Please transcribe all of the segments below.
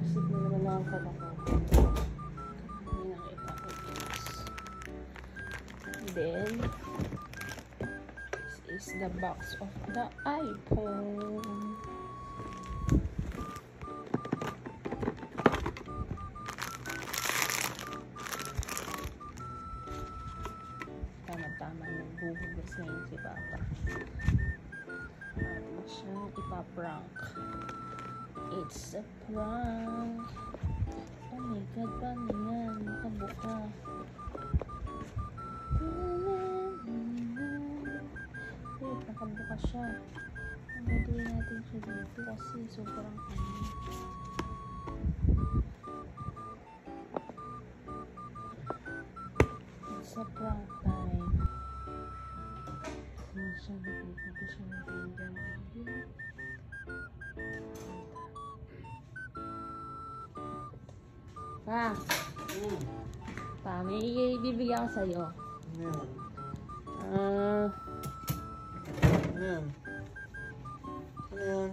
Isip mo naman lang pala ko. Hindi nakita ko is. Then, this is the box of the iPhone. Tama-tama yung buhugas ngayon si Papa. At mo siyang ipaprank. It's a prank. Oh my God, paano yan? Nakabuka. Wait, nakabuka siya. Gagawin natin siya dito kasi sobrang It's a prank time. Hindi siya nakikita siya nagiging Pa! Pa, may ibibigyan ko sa'yo. Ayan. Ayan. Ayan.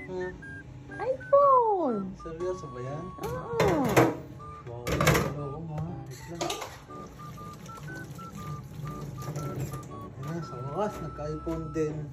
Ayan. iPhone! Seryoso ba yan? Oo! Wow. Oo nga. Wait lang. Ayan, sa wakas, nagka-iPhone din.